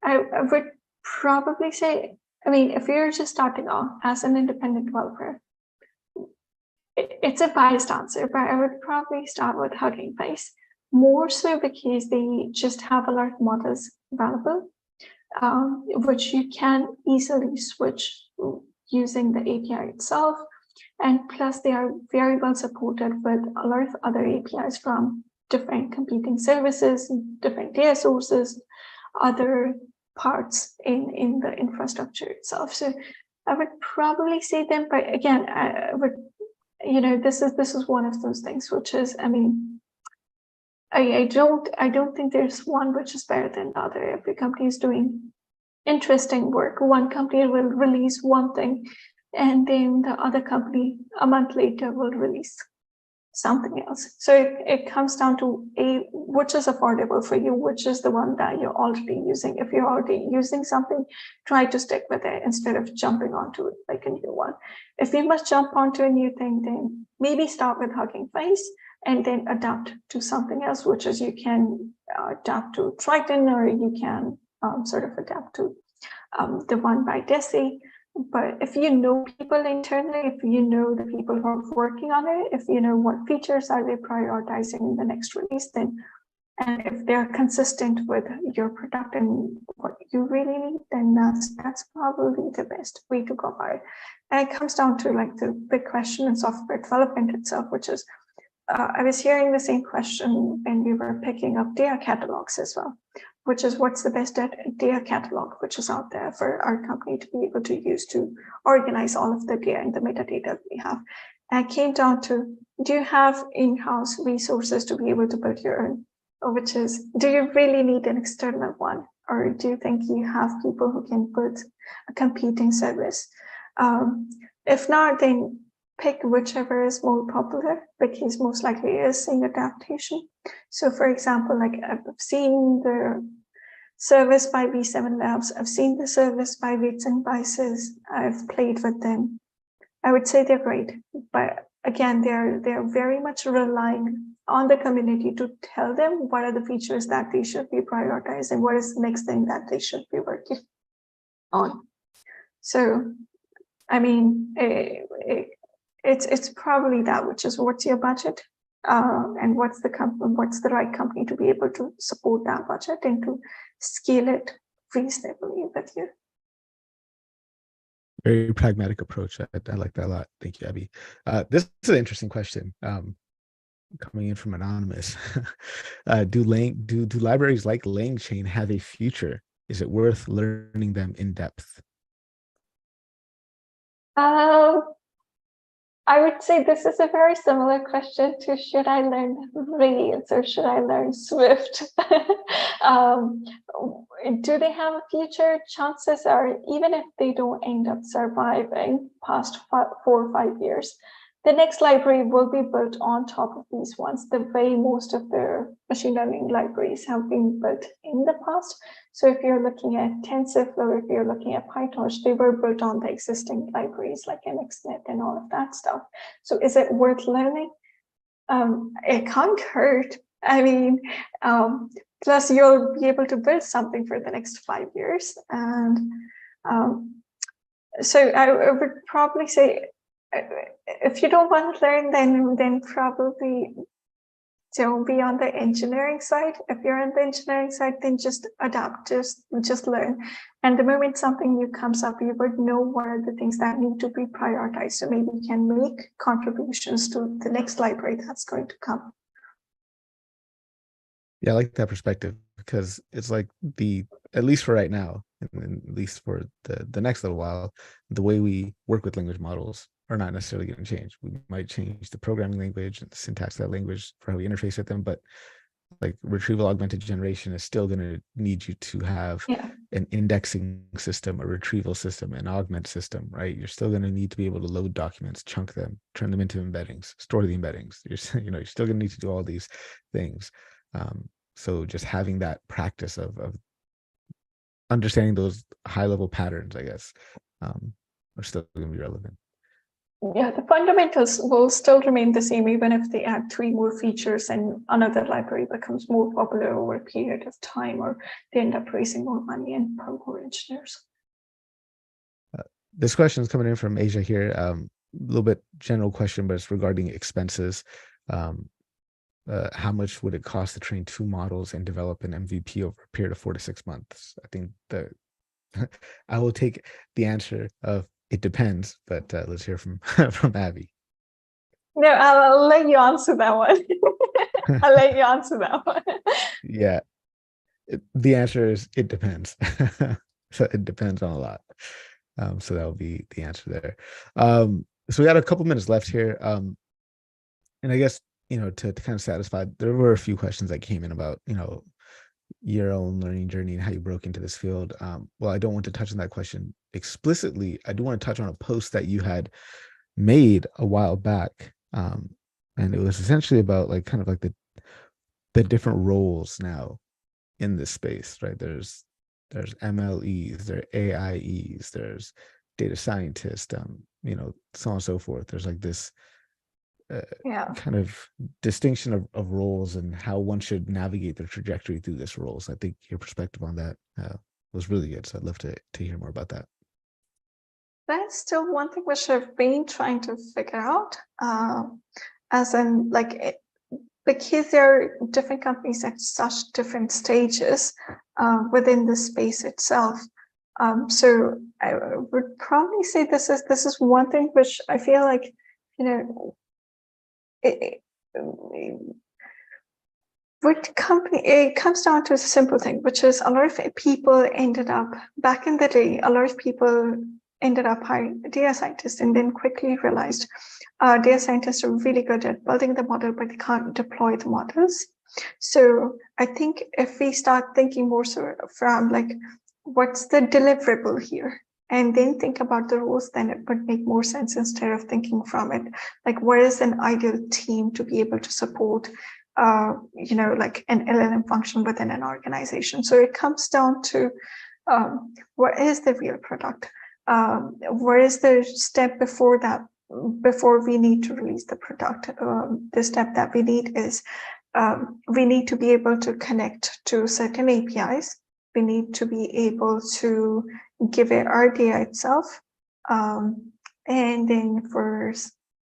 B: I would probably say, I mean, if you're just starting off as an independent developer, it's a biased answer, but I would probably start with Hugging Face, more so because they just have a lot of models available, which you can easily switch using the API itself. And plus, they are very well supported with a lot of other APIs from different competing services, different data sources, other parts in the infrastructure itself. So I would probably say them, but again, I would, this is one of those things, which is, I mean, I don't think there's one which is better than the other. Every company is doing interesting work. One company will release one thing, and then the other company a month later will release something else. So it comes down to which is affordable for you, which is the one that you're already using. If you're already using something, try to stick with it instead of jumping onto it like a new one. If you must jump onto a new thing, then maybe start with Hugging Face and then adapt to something else, which is you can adapt to Triton, or you can sort of adapt to the one by Desi. But if you know people internally, if you know the people who are working on it, if you know what features are they prioritizing in the next release, then, and if they're consistent with your product and what you really need, then that's probably the best way to go about it. And it comes down to like the big question in software development itself, which is, I was hearing the same question when we were picking up data catalogs as well, which is what's the best data catalog which is out there for our company to be able to use to organize all of the data and the metadata we have. And it came down to, do you have in-house resources to be able to build your own? Which is, do you really need an external one? Or do you think you have people who can build a competing service? If not, then pick whichever is more popular, because most likely it is seeing adaptation. So for example, like I've seen the service by V7 Labs, I've seen the service by Weights and Biases, I've played with them. I would say they're great, but again, they're very much relying on the community to tell them what are the features that they should be prioritized and what is the next thing that they should be working on. So, I mean, it's probably that, which is what's your budget, and what's the right company to be able to support that budget and to scale it reasonably with you.
A: Very pragmatic approach. I like that a lot. Thank you, Abby. This is an interesting question. Coming in from Anonymous. Do libraries like LangChain have a future? Is it worth learning them in depth?
B: I would say this is a very similar question to, should I learn Rails or should I learn Swift? Do they have a future? Chances are, even if they don't end up surviving past 4 or 5 years, the next library will be built on top of these ones, the way most of the machine learning libraries have been built in the past. So if you're looking at TensorFlow, if you're looking at PyTorch, they were built on the existing libraries like MXNet and all of that stuff. So is it worth learning? It can't hurt. I mean, plus you'll be able to build something for the next 5 years. And so I would probably say, if you don't want to learn, then probably don't be on the engineering side. If you're on the engineering side, then just adapt, just learn. And the moment something new comes up, you would know what are the things that need to be prioritized. So maybe you can make contributions to the next library that's going to come.
A: Yeah, I like that perspective, because it's like at least for right now, and at least for the next little while, the way we work with language models are not necessarily going to change. We might change the programming language and the syntax of that language for how we interface with them, but like retrieval augmented generation is still going to need you to have an indexing system, a retrieval system, an augment system, right? You're still going to need to be able to load documents, chunk them, turn them into embeddings, store the embeddings. You're still going to need to do all these things. So just having that practice of understanding those high level patterns, I guess, are still going to be relevant.
B: Yeah, the fundamentals will still remain the same, even if they add 3 more features and another library becomes more popular over a period of time, or they end up raising more money and more engineers.
A: This question is coming in from Asia here. A little bit general question, but it's regarding expenses. How much would it cost to train 2 models and develop an MVP over a period of 4 to 6 months? I think that I will take the answer of it depends, but let's hear from from Abi.
B: No, I'll let you answer that one. I'll let you answer that one.
A: Yeah, the answer is it depends. So it depends on a lot. So that will be the answer there. So we got a couple minutes left here. And I guess, to kind of satisfy, there were a few questions that came in about, your own learning journey and how you broke into this field. Well, I don't want to touch on that question explicitly. I do want to touch on a post that you had made a while back. And it was essentially about kind of the different roles now in this space, right? There's MLEs, there are AIEs, there's data scientists, so on and so forth. There's this kind of distinction of roles and how one should navigate their trajectory through this roles. I think your perspective on that was really good. So I'd love to hear more about that.
B: That's still one thing which I've been trying to figure out, as in because there are different companies at such different stages within the space itself. So I would probably say this is one thing which I feel like, it comes down to a simple thing, which is a lot of people ended up, back in the day, a lot of people ended up hiring data scientists and then quickly realized data scientists are really good at building the model, but they can't deploy the models. So I think if we start thinking more so from what's the deliverable here, and then think about the roles, then it would make more sense instead of thinking from it, what is an ideal team to be able to support, an LLM function within an organization. So it comes down to what is the real product? Where is the step before that, before we need to release the product? The step that we need is we need to be able to connect to certain APIs. We need to be able to give it our data itself, and then for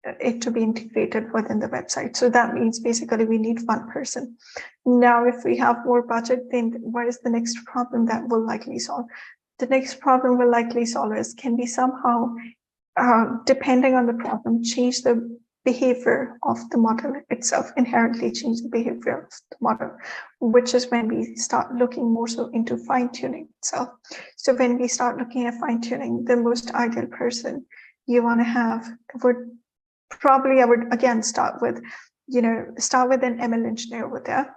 B: it to be integrated within the website. So that means basically we need one person. Now, if we have more budget, then what is the next problem that will likely solve? The next problem we'll likely solve is, can we somehow, depending on the problem, change the behavior of the model itself, inherently change the behavior of the model, which is when we start looking more so into fine-tuning itself. So when we start looking at fine-tuning, the most ideal person you want to have I would again start with an ML engineer over there,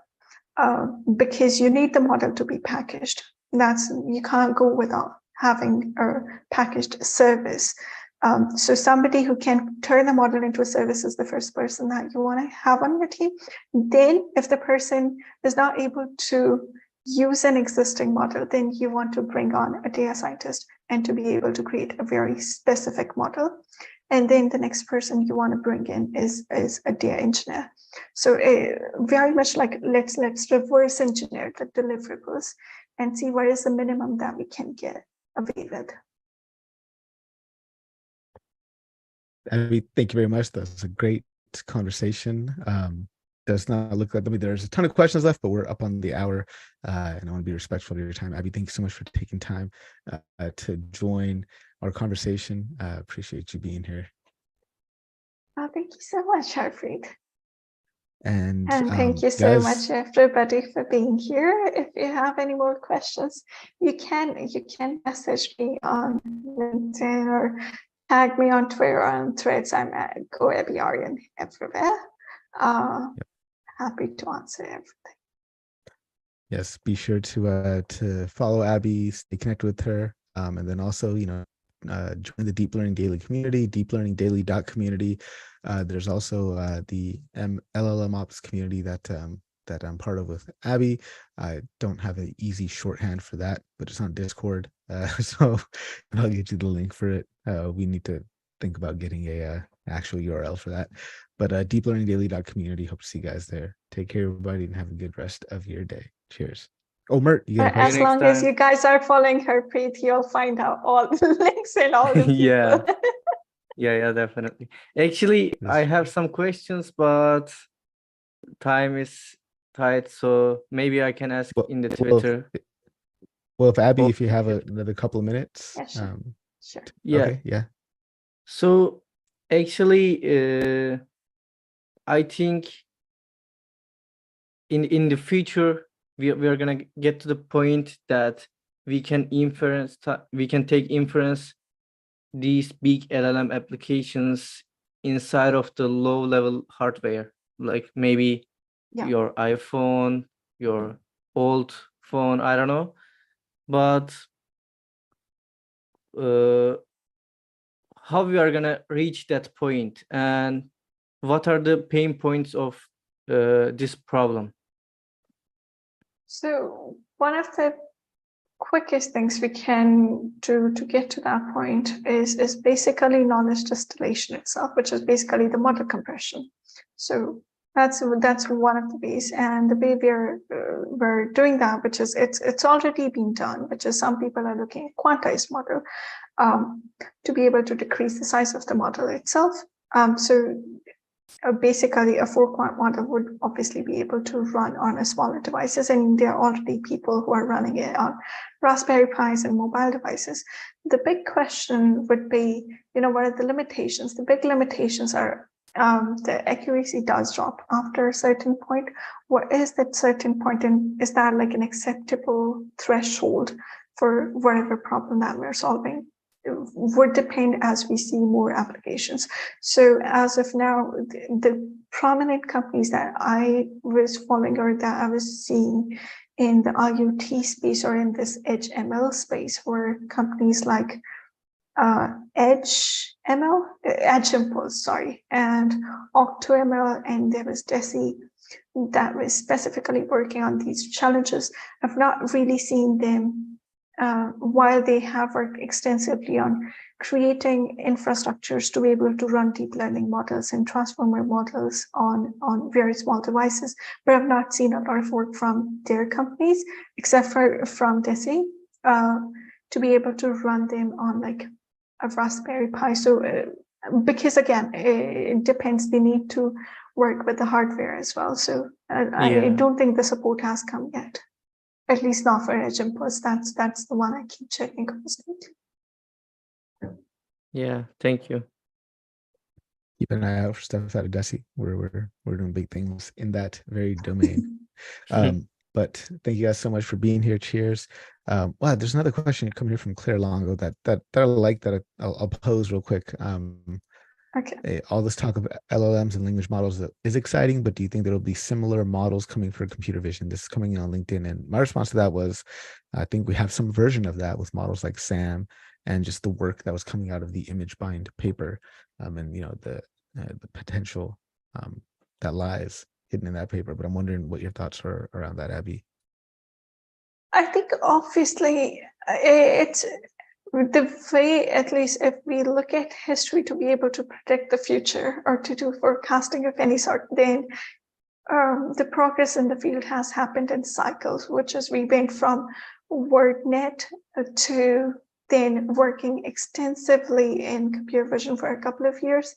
B: because you need the model to be packaged. You can't go without having a packaged service. So somebody who can turn the model into a service is the first person that you want to have on your team. Then if the person is not able to use an existing model, then you want to bring on a data scientist and to be able to create a very specific model. And then the next person you want to bring in is a data engineer. So very much let's reverse engineer the deliverables and see what is the minimum that we can get away with.
A: Abby, thank you very much. That's a great conversation. Does not look like there's a ton of questions left, but we're up on the hour, and I want to be respectful of your time. Abby, thank you so much for taking time to join our conversation. Appreciate you being here.
B: Thank you so much, Harpreet.
A: And
B: thank you so much, everybody, for being here. If you have any more questions, you can message me on LinkedIn or tag me on Twitter or on Threads. I'm at Abi Aryan everywhere. Happy to answer everything.
A: Yes, be sure to follow Abi, stay connected with her, and then also, join the Deep Learning Daily community, deeplearningdaily.community. There's also the LLMOps community that I'm part of with Abi. I don't have an easy shorthand for that, but it's on Discord. So I'll get you the link for it. We need to think about getting a actual URL for that. But deeplearningdaily.community. Hope to see you guys there. Take care, everybody, and have a good rest of your day. Cheers. Oh, Mert, you got a question?
B: As long as you guys are following her page, you'll find out all the links and all the people.
D: Yeah, definitely. Actually, I have some questions, but time is tight, so maybe I can ask in the Twitter.
A: Well, if Abi, if you have another couple of minutes.
B: Yeah, sure.
D: Yeah.
A: Okay, yeah.
D: So actually, I think in the future, we are gonna get to the point that we can take inference these big LLM applications inside of the low-level hardware, like maybe your iPhone, your old phone, I don't know. But how we are gonna reach that point, and what are the pain points of this problem?
B: So one of the quickest things we can do to get to that point is basically knowledge distillation itself, which is basically the model compression. So that's one of the ways, and the way we're doing that, which is it's already been done, which is some people are looking at quantized model to be able to decrease the size of the model itself. Basically, a 4-quant model would obviously be able to run on smaller devices, and there are already people who are running it on Raspberry Pis and mobile devices. The big question would be, what are the limitations? The big limitations are the accuracy does drop after a certain point. What is that certain point, and is that like an acceptable threshold for whatever problem that we're solving? It would depend as we see more applications. So as of now, the prominent companies that I was following or that I was seeing in the IoT space or in this edge ML space were companies like Edge Impulse, and OctoML, and there was Deci that was specifically working on these challenges. I've not really seen them while they have worked extensively on creating infrastructures to be able to run deep learning models and transformer models on very small devices, but I've not seen a lot of work from their companies, except from Deci, to be able to run them on like a Raspberry Pi. So because again, it depends, they need to work with the hardware as well. So I don't think the support has come yet. At least not for Edge Impulse. That's the one I keep checking constantly.
D: Yeah, thank you.
A: Keep an eye out for stuff out of Deci. We're doing big things in that very domain. But thank you guys so much for being here. Cheers. Wow, there's another question coming here from Claire Longo that I like that I'll pose real quick.
B: Okay.
A: All this talk of LLMs and language models is exciting, but do you think there will be similar models coming for computer vision? This is coming on LinkedIn, and my response to that was, I think we have some version of that with models like SAM and just the work that was coming out of the ImageBind paper, and the potential that lies hidden in that paper. But I'm wondering what your thoughts are around that, Abi.
B: I think obviously it's the way, at least if we look at history to be able to predict the future or to do forecasting of any sort, then the progress in the field has happened in cycles, which is we went from WordNet to then working extensively in computer vision for a couple of years,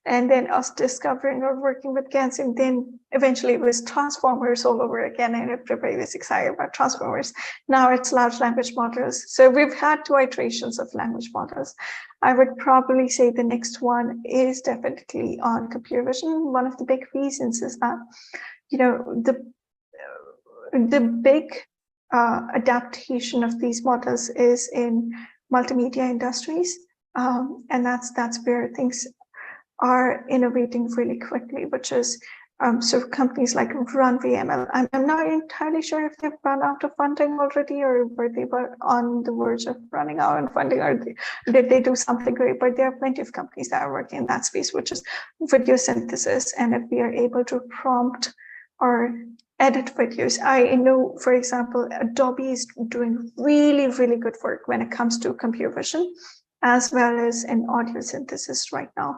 B: and then us discovering or working with GANs, and then eventually it was transformers all over again, and everybody was excited about transformers. Now it's large language models. So we've had 2 iterations of language models. I would probably say the next one is definitely on computer vision. One of the big reasons is that, you know, the big adaptation of these models is in multimedia industries, and that's where things are innovating really quickly, which is so companies like Runway ML. I'm not entirely sure if they've run out of funding already, or were they on the verge of running out of funding, or did they do something great? But there are plenty of companies that are working in that space, which is video synthesis. And if we are able to prompt or edit videos, I know, for example, Adobe is doing really, really good work when it comes to computer vision, as well as in audio synthesis right now.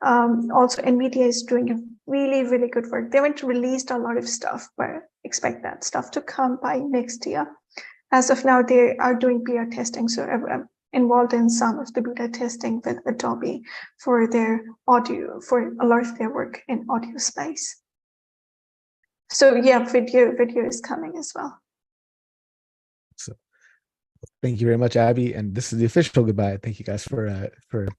B: Also, NVIDIA is doing really, really good work. They haven't released a lot of stuff, but expect that stuff to come by next year. As of now, they are doing beta testing, so I'm involved in some of the beta testing with Adobe for their audio, for a lot of their work in audio space. So yeah, video is coming as well.
A: So thank you very much, Abby. And this is the official goodbye. Thank you guys for that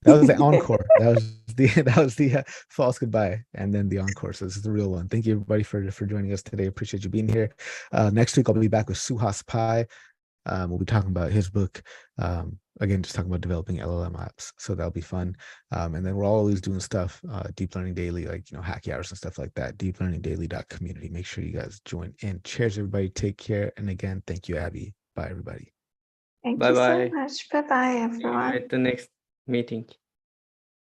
A: was the encore. That was the false goodbye, and then the encore. So this is the real one. Thank you everybody for joining us today. Appreciate you being here. Next week I'll be back with Suhas Pai. We'll be talking about his book. Again, just talking about developing LLM apps. So that'll be fun. And then we're always doing stuff, Deep Learning Daily, like, you know, hacky hours and stuff like that. deeplearningdaily.community. Make sure you guys join in. Cheers, everybody. Take care. And again, thank you, Abby. Bye, everybody.
B: Thank you so much. Bye-bye, everyone.
D: At the next meeting.